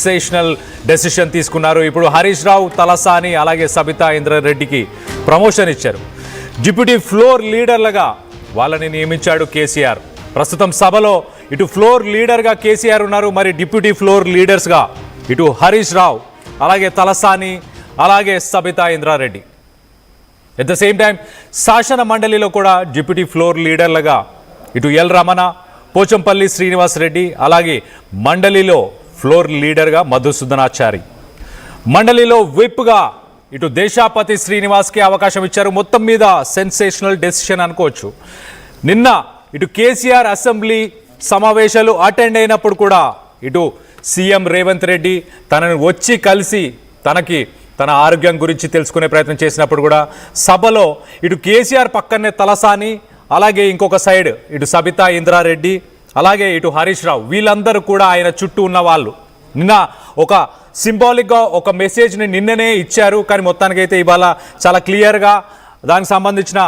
Sensational decision తీసుకున్నారు. ఇప్పుడు హరీష్ రావు తలసాని అలాగే సబితా ఇంద్రారెడ్డికి ప్రమోషన్ ఇచ్చారు. డిప్యూటీ ఫ్లోర్ లీడర్లుగా వాళ్ళని నియమించాడు కేసీఆర్. ప్రస్తుతం సభలో ఇటు ఫ్లోర్ లీడర్గా కేసీఆర్ ఉన్నారు, మరి డిప్యూటీ ఫ్లోర్ లీడర్స్గా ఇటు హరీష్ రావు అలాగే తలసాని అలాగే Sabitha Indra Reddy. At the same time శాసన మండలిలో కూడా డిప్యూటీ ఫ్లోర్ లీడర్లుగా ఇటు ఎల్ రమణ, పోచంపల్లి శ్రీనివాస్ రెడ్డి అలాగే మండలిలో ఫ్లోర్ లీడర్గా మధుసూదనాచారి. మండలిలో విప్గా ఇటు దేశాపతి శ్రీనివాస్కి అవకాశం ఇచ్చారు. మొత్తం మీద సెన్సేషనల్ డెసిషన్ అనుకోవచ్చు. నిన్న ఇటు కేసీఆర్ అసెంబ్లీ సమావేశాలు అటెండ్ అయినప్పుడు కూడా ఇటు సీఎం రేవంత్ రెడ్డి తనను వచ్చి కలిసి తన ఆరోగ్యం గురించి తెలుసుకునే ప్రయత్నం చేసినప్పుడు కూడా సభలో ఇటు కేసీఆర్ పక్కనే తలసాని అలాగే ఇంకొక సైడ్ ఇటు సబితా ఇంద్రారెడ్డి అలాగే ఇటు హరీష్ రావు వీళ్ళందరూ కూడా ఆయన చుట్టూ ఉన్న వాళ్ళు నిన్న ఒక సింబాలిక్గా ఒక మెసేజ్ని నిన్ననే ఇచ్చారు. కానీ మొత్తానికైతే ఇవాళ చాలా క్లియర్గా దానికి సంబంధించిన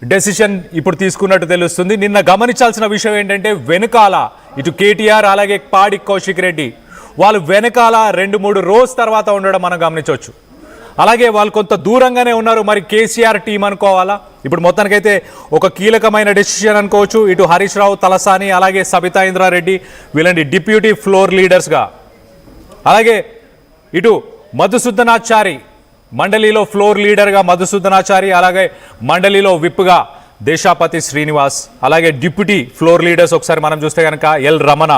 డెసిషన్ ఇప్పుడు తీసుకున్నట్టు తెలుస్తుంది. నిన్న గమనించాల్సిన విషయం ఏంటంటే వెనుకాల ఇటు కేటీఆర్ అలాగే పాడి కౌశిక్ రెడ్డి వాళ్ళు వెనకాల 2-3 రోజు తర్వాత ఉండడం మనం గమనించవచ్చు. అలాగే వాళ్ళు కొంత దూరంగానే ఉన్నారు. మరి కేసీఆర్ టీం అనుకోవాలా? ఇప్పుడు మొత్తానికైతే ఒక కీలకమైన డెసిషన్ అనుకోవచ్చు. ఇటు హరీష్ రావు తలసాని అలాగే సబితా ఇంద్రారెడ్డి వీళ్ళని డిప్యూటీ ఫ్లోర్ లీడర్స్గా, అలాగే ఇటు మధుసూదనాచారి మండలిలో ఫ్లోర్ లీడర్గా మధుసూదనాచారి అలాగే మండలిలో విప్గా దేశాపతి శ్రీనివాస్ అలాగే డిప్యూటీ ఫ్లోర్ లీడర్స్ ఒకసారి మనం చూస్తే కనుక ఎల్ రమణ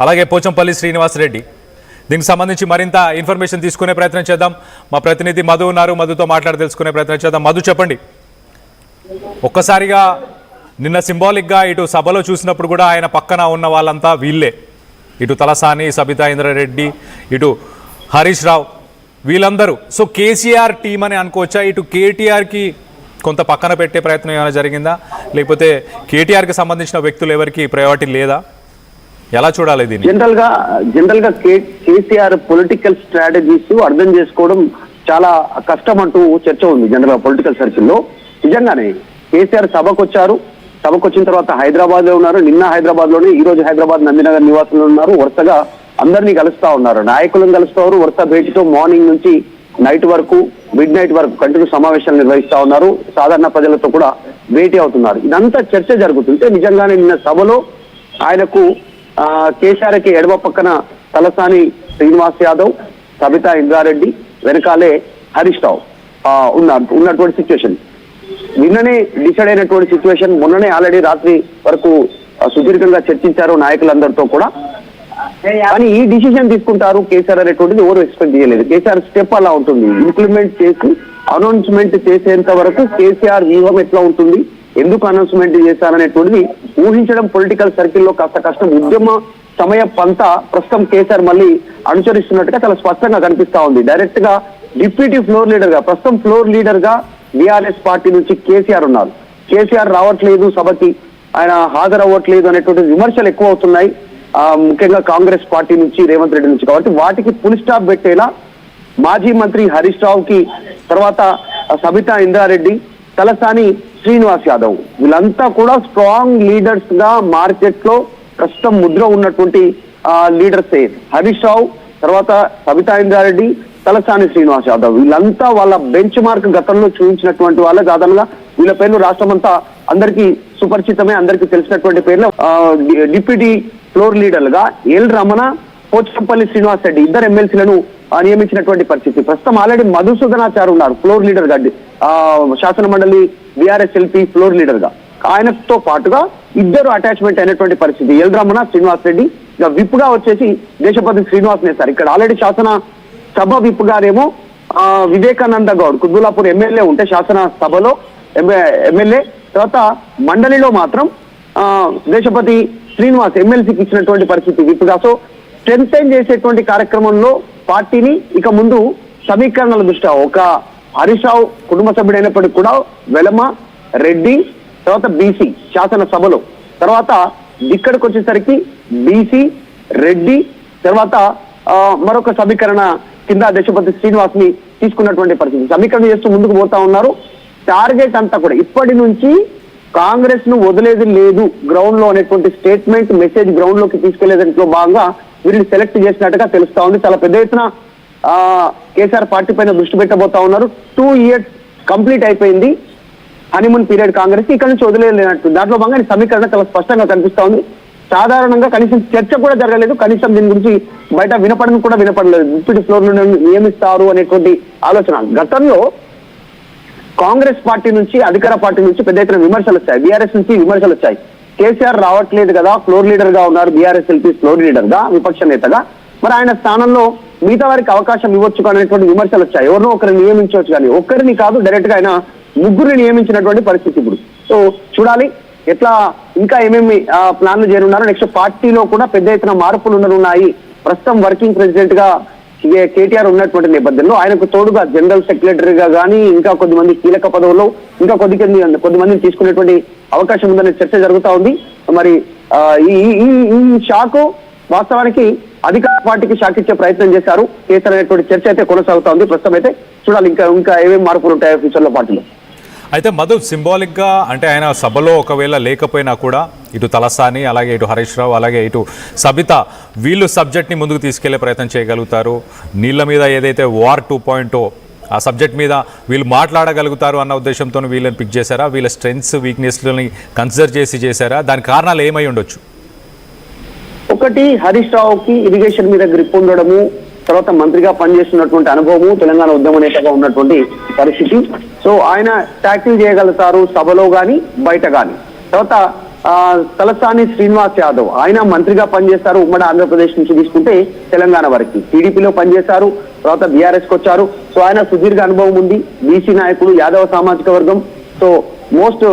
అలాగే పోచంపల్లి శ్రీనివాస్ రెడ్డి. దీనికి సంబంధించి మరింత ఇన్ఫర్మేషన్ తీసుకునే ప్రయత్నం చేద్దాం. మా ప్రతినిధి మధు ఉన్నారు, మధుతో మాట్లాడి తెలుసుకునే ప్రయత్నం చేద్దాం. మధు చెప్పండి, ఒక్కసారిగా నిన్న సింబాలిక్గా ఇటు సభలో చూసినప్పుడు కూడా ఆయన పక్కన ఉన్న వాళ్ళంతా వీళ్ళే, ఇటు తలసాని సబితా ఇంద్రారెడ్డి ఇటు హరీష్ రావు వీళ్ళందరూ. సో కేసీఆర్ టీం అని అనుకోవచ్చా? ఇటు కేటీఆర్కి కొంత పక్కన పెట్టే ప్రయత్నం ఏమైనా జరిగిందా, లేకపోతే కేటీఆర్కి సంబంధించిన వ్యక్తులు ఎవరికి ప్రయారిటీ లేదా? ఎలా చూడాలి దీన్ని? జనరల్ గా కేసీఆర్ పొలిటికల్ స్ట్రాటజీస్ అర్థం చేసుకోవడం చాలా కష్టం అంటూ చర్చ ఉంది జనరల్ గా పొలిటికల్ సర్కిల్లో. నిజంగానే కేసీఆర్ సభకు వచ్చిన తర్వాత హైదరాబాద్ లో ఉన్నారు. నిన్న హైదరాబాద్ లోనే, ఈ రోజు హైదరాబాద్ నందినగర్ నివాసంలో ఉన్నారు. వరుసగా అందరినీ కలుస్తా ఉన్నారు, నాయకులను కలుస్తారు. వరుస భేటీతో మార్నింగ్ నుంచి నైట్ వరకు, మిడ్ నైట్ వరకు కంటిన్యూ సమావేశాలు నిర్వహిస్తా ఉన్నారు. సాధారణ ప్రజలతో కూడా భేటీ అవుతున్నారు. ఇదంతా చర్చ జరుగుతుంటే నిజంగానే నిన్న సభలో ఆయనకు కేసీఆర్కి ఎడమ పక్కన తలసాని శ్రీనివాస్ యాదవ్, సబితా ఇంద్రారెడ్డి, వెనకాలే హరీష్ రావు ఉన్నటువంటి సిచ్యువేషన్. నిన్ననే డిసైడ్ అయినటువంటి సిచ్యువేషన్. మొన్ననే ఆల్రెడీ రాత్రి వరకు సుదీర్ఘంగా చర్చించారు నాయకులందరితో కూడా. కానీ ఈ డిసిషన్ తీసుకుంటారు కేసీఆర్ అనేటువంటిది ఎవరు ఎక్స్పెక్ట్ చేయలేదు. కేసీఆర్ స్టెప్ అలా ఉంటుంది. ఇంప్లిమెంట్ చేసి అనౌన్స్మెంట్ చేసేంత వరకు కేసీఆర్ వ్యూహం ఎట్లా ఉంటుంది, ఎందుకు అనౌన్స్మెంట్ చేశారనేటువంటిది ఊహించడం పొలిటికల్ సర్కిల్లో కాస్త కష్టం. ఉద్యమ సమయ పంత ప్రస్తుతం కేసీఆర్ మళ్ళీ అనుసరిస్తున్నట్టుగా చాలా స్పష్టంగా కనిపిస్తా ఉంది. డైరెక్ట్ గా డిప్యూటీ ఫ్లోర్ లీడర్ గా, ప్రస్తుతం ఫ్లోర్ లీడర్ గా బీఆర్ఎస్ పార్టీ నుంచి కేసీఆర్ ఉన్నారు. కేసీఆర్ రావట్లేదు సభకి, ఆయన హాజరవ్వట్లేదు అనేటువంటి విమర్శలు ఎక్కువ అవుతున్నాయి, ముఖ్యంగా కాంగ్రెస్ పార్టీ నుంచి, రేవంత్ రెడ్డి నుంచి. కాబట్టి వాటికి ఫుల్ స్టాప్ పెట్టేలా మాజీ మంత్రి హరీష్ రావుకి, తర్వాత సబితా ఇంద్రారెడ్డి, తలసాని శ్రీనివాస్ యాదవ్ వీళ్ళంతా కూడా స్ట్రాంగ్ లీడర్స్ గా మార్కెట్ లో ప్రస్తుతం ముద్ర ఉన్నటువంటి లీడర్సే. హరీష్ రావు, తర్వాత సబితా ఇంద్రారెడ్డి, తలసాని శ్రీనివాస్ యాదవ్ వీళ్ళంతా వాళ్ళ బెంచ్ మార్క్ గతంలో చూపించినటువంటి వాళ్ళే. సాధారణంగా వీళ్ళ పేర్లు రాష్ట్రం అంతా అందరికీ సుపరిచితమే, అందరికీ తెలిసినటువంటి పేర్లు. డిప్యూటీ ఫ్లోర్ లీడర్లుగా ఎల్ రమణ, పోచంపల్లి శ్రీనివాస్ రెడ్డి ఇద్దరు ఎమ్మెల్సీలను నియమించినటువంటి పరిస్థితి. ప్రస్తుతం ఆల్రెడీ మధుసూదనాచారి ఉన్నారు ఫ్లోర్ లీడర్ గా, శాసన మండలి బీఆర్ఎస్ ఎల్పీ ఫ్లోర్ లీడర్ గా. ఆయనతో పాటుగా ఇద్దరు అటాచ్మెంట్ అయినటువంటి పరిస్థితి. ఎల్ రమణ, శ్రీనివాస్ రెడ్డి. ఇక విప్ గా వచ్చేసి దేశపతి శ్రీనివాస్ నేస్తారు. ఇక్కడ ఆల్రెడీ శాసన సభ విప్ గారేమో వివేకానంద గౌడ్, కుత్బుల్లాపూర్ ఎమ్మెల్యే ఉంటే శాసన సభలో ఎమ్మెల్యే, తర్వాత మండలిలో మాత్రం దేశపతి శ్రీనివాస్ ఎమ్మెల్సీకి ఇచ్చినటువంటి పరిస్థితి విప్ గా. సో స్ట్రెంథెన్ చేసేటువంటి కార్యక్రమంలో పార్టీని ఇక ముందు సమీకరణల దృష్ట్యా ఒక హరీష్ రావు కుటుంబ సభ్యుడైనప్పటికీ కూడా వెలమ, రెడ్డి, తర్వాత బీసీ శాసన సభలో, తర్వాత ఇక్కడికి వచ్చేసరికి బీసీ, రెడ్డి, తర్వాత మరొక సమీకరణ కింద దేశపతి శ్రీనివాస్ ని తీసుకున్నటువంటి పరిస్థితి. సమీకరణ చేస్తూ ముందుకు పోతా ఉన్నారు. టార్గెట్ అంతా కూడా ఇప్పటి నుంచి కాంగ్రెస్ ను వదిలేది లేదు గ్రౌండ్ లో అనేటువంటి స్టేట్మెంట్ మెసేజ్ గ్రౌండ్ లోకి తీసుకెళ్లేదంట్లో భాగంగా వీరిని సెలెక్ట్ చేసినట్టుగా తెలుస్తా ఉంది. చాలా పెద్ద ఎత్తున కేసీఆర్ పార్టీ పైన దృష్టి పెట్టబోతా ఉన్నారు. 2 years కంప్లీట్ అయిపోయింది హనీమూన్ పీరియడ్ కాంగ్రెస్, ఇక్కడ నుంచి వదిలేనట్టు దాంట్లో భాగంగా ఈ సమీకరణ చాలా స్పష్టంగా కనిపిస్తా ఉంది. సాధారణంగా కనీసం చర్చ కూడా జరగలేదు, కనీసం దీని గురించి బయట వినపడలేదు. డిప్యూటీ ఫ్లోర్ నియమిస్తారు అనేటువంటి ఆలోచన. గతంలో కాంగ్రెస్ పార్టీ నుంచి అధికార పార్టీ నుంచి పెద్ద ఎత్తున విమర్శలు వచ్చాయి, బీఆర్ఎస్ నుంచి విమర్శలు వచ్చాయి. కేసీఆర్ రావట్లేదు కదా, ఫ్లోర్ లీడర్ గా ఉన్నారు, బీఆర్ఎస్ ఎల్పీ ఫ్లోర్ లీడర్ గా విపక్ష నేతగా, మరి ఆయన స్థానంలో మిగతా వారికి అవకాశం ఇవ్వచ్చు అనేటువంటి విమర్శలు వచ్చాయి. ఎవరినో ఒకరిని నియమించవచ్చు కానీ ఒక్కరిని కాదు, డైరెక్ట్ గా ఆయన ముగ్గురిని నియమించినటువంటి పరిస్థితి ఇప్పుడు. సో చూడాలి ఎట్లా ఇంకా ఏమేమి ప్లాన్లు చేరున్నారు. నెక్స్ట్ పార్టీలో కూడా పెద్ద ఎత్తున మార్పులు ఉన్నాయి. ప్రస్తుతం వర్కింగ్ ప్రెసిడెంట్ గా కేటీఆర్ ఉన్నటువంటి నేపథ్యంలో ఆయనకు తోడుగా జనరల్ సెక్రటరీగా కానీ ఇంకా కొద్దిమంది కీలక పదవుల్లో ఇంకా కొద్దిమందిని తీసుకునేటువంటి అవకాశం ఉందనే చర్చ జరుగుతా ఉంది. మరి ఈ షాకు వాస్తవానికి అధికార పార్టీకి షాక్ ఇచ్చే ప్రయత్నం చేశారు కేసీఆర్ అనేటువంటి చర్చ అయితే కొనసాగుతా ఉంది. ప్రస్తుతం అయితే చూడాలి ఇంకా ఏమేమి మార్పులు ఉంటాయో ఫ్యూచర్ లో పార్టీలో. అయితే మధు, సింబాలిక్గా అంటే ఆయన సభలో ఒకవేళ లేకపోయినా కూడా ఇటు తలసాని అలాగే ఇటు హరీష్ రావు అలాగే ఇటు సబిత వీళ్ళు సబ్జెక్ట్ని ముందుకు తీసుకెళ్లే ప్రయత్నం చేయగలుగుతారు. నీళ్ళ మీద ఏదైతే వార్ 2.0 ఆ సబ్జెక్ట్ మీద వీళ్ళు మాట్లాడగలుగుతారు అన్న ఉద్దేశంతో వీళ్ళని పిక్ చేశారా? వీళ్ళ స్ట్రెంగ్స్ వీక్నెస్లని కన్సిడర్ చేశారా? దాని కారణాలు ఏమై ఉండొచ్చు? ఒకటి, హరీష్ రావుకి ఇరిగేషన్ మీద గ్రిప్ ఉండడము, తర్వాత మంత్రిగా పనిచేస్తున్నటువంటి అనుభవము, తెలంగాణ ఉద్యమ నేతగా ఉన్నటువంటి పరిస్థితి. సో ఆయన ట్యాకిల్ చేయగలుగుతారు సభలో గాని బయట గాని. తర్వాత తలసాని శ్రీనివాస్ యాదవ్ ఆయన మంత్రిగా పనిచేస్తారు, ఉమ్మడి ఆంధ్రప్రదేశ్ నుంచి తీసుకుంటే తెలంగాణ వరకు టీడీపీలో పనిచేశారు, తర్వాత బీఆర్ఎస్ కి వచ్చారు. సో ఆయన సుదీర్ఘ అనుభవం ఉంది, బీసీ నాయకుడు, యాదవ సామాజిక వర్గం. సో మోస్ట్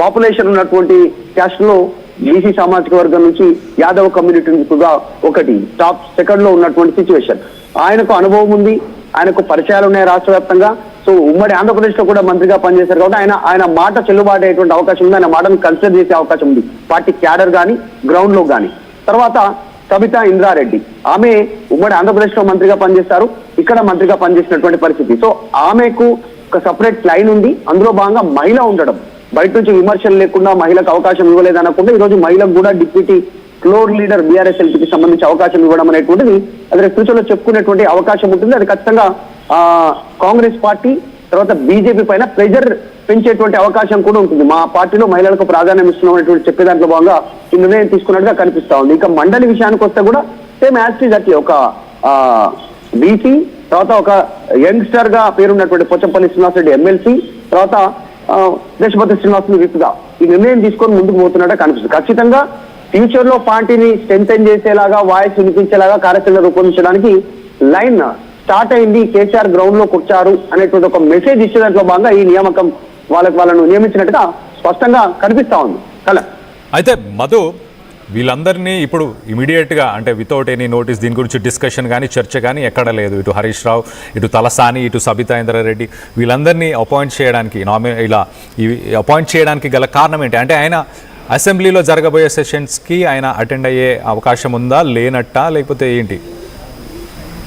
పాపులేషన్ ఉన్నటువంటి క్యాస్ట్ లో బీసీ సామాజిక వర్గం నుంచి యాదవ్ కమ్యూనిటీ కూడా ఒకటి టాప్ సెకండ్ లో ఉన్నటువంటి సిచ్యువేషన్. ఆయనకు అనుభవం ఉంది, ఆయనకు పరిచయాలు ఉన్నాయి రాష్ట్ర వ్యాప్తంగా. సో ఉమ్మడి ఆంధ్రప్రదేశ్ లో కూడా మంత్రిగా పనిచేశారు కాబట్టి ఆయన మాట చెల్లుబాటు అయ్యేటువంటి అవకాశం ఉంది, ఆయన మాటను కన్సిడర్ చేసే అవకాశం ఉంది పార్టీ క్యాడర్ గాని గ్రౌండ్ లో గాని. తర్వాత సబితా ఇంద్రారెడ్డి, ఆమె ఉమ్మడి ఆంధ్రప్రదేశ్ లో మంత్రిగా పనిచేస్తారు, ఇక్కడ మంత్రిగా పనిచేసినటువంటి పరిస్థితి. సో ఆమెకు ఒక సపరేట్ లైన్ ఉంది, అందులో భాగంగా మహిళ ఉండడం, బయట నుంచి విమర్శలు లేకుండా మహిళకు అవకాశం ఇవ్వలేదు అనకుండా ఈ రోజు మహిళకు కూడా డిప్యూటీ ఫ్లోర్ లీడర్ బీఆర్ఎస్ ఎల్పీకి సంబంధించి అవకాశం ఇవ్వడం అనేటువంటిది అది ఫ్యూచర్ లో చెప్పుకునేటువంటి అవకాశం ఉంటుంది. అది ఖచ్చితంగా కాంగ్రెస్ పార్టీ తర్వాత బీజేపీ పైన ప్రెజర్ పెంచేటువంటి అవకాశం కూడా ఉంటుంది. మా పార్టీలో మహిళలకు ప్రాధాన్యం ఇస్తున్నామనేటువంటి చెప్పే దాంట్లో భాగంగా ఈ నిర్ణయం తీసుకున్నట్టుగా కనిపిస్తా ఉంది. ఇక మండలి విషయానికి వస్తే కూడా సేమ్ యాజ్ అట్లే ఒక బీసీ, తర్వాత ఒక యంగ్స్టర్ గా పేరున్నటువంటి పోచంపల్లి శ్రీనివాసరెడ్డి ఎమ్మెల్సీ, తర్వాత దేశపతి శ్రీనివాస్ విప్గా ఈ నిర్ణయం తీసుకొని ముందుకు పోతున్నట్టు కనిపిస్తుంది. ఖచ్చితంగా ఫ్యూచర్ లో పార్టీని స్ట్రెంథెన్ చేసేలాగా, వాయిస్ వినిపించేలాగా కార్యాచరణ రూపొందించడానికి లైన్ స్టార్ట్ అయింది. కేసీఆర్ గ్రౌండ్ లో కూర్చారు అనేటువంటి ఒక మెసేజ్ ఇచ్చే దాంట్లో భాగంగా ఈ నియామకం వాళ్ళను నియమించినట్టుగా స్పష్టంగా కనిపిస్తా ఉంది. అయితే మధు, వీళ్ళందరినీ ఇప్పుడు ఇమీడియట్గా అంటే వితౌట్ ఎనీ నోటీస్ దీని గురించి డిస్కషన్ కానీ చర్చ కానీ ఎక్కడ లేదు. ఇటు హరీష్ రావు, ఇటు తలసాని, ఇటు సబితా ఇంద్రారెడ్డి వీళ్ళందరినీ అపాయింట్ చేయడానికి అపాయింట్ చేయడానికి గల కారణం ఏంటి? అంటే ఆయన అసెంబ్లీలో జరగబోయే సెషన్స్కి ఆయన అటెండ్ అయ్యే అవకాశం ఉందా, లేనట్టా, లేకపోతే ఏంటి?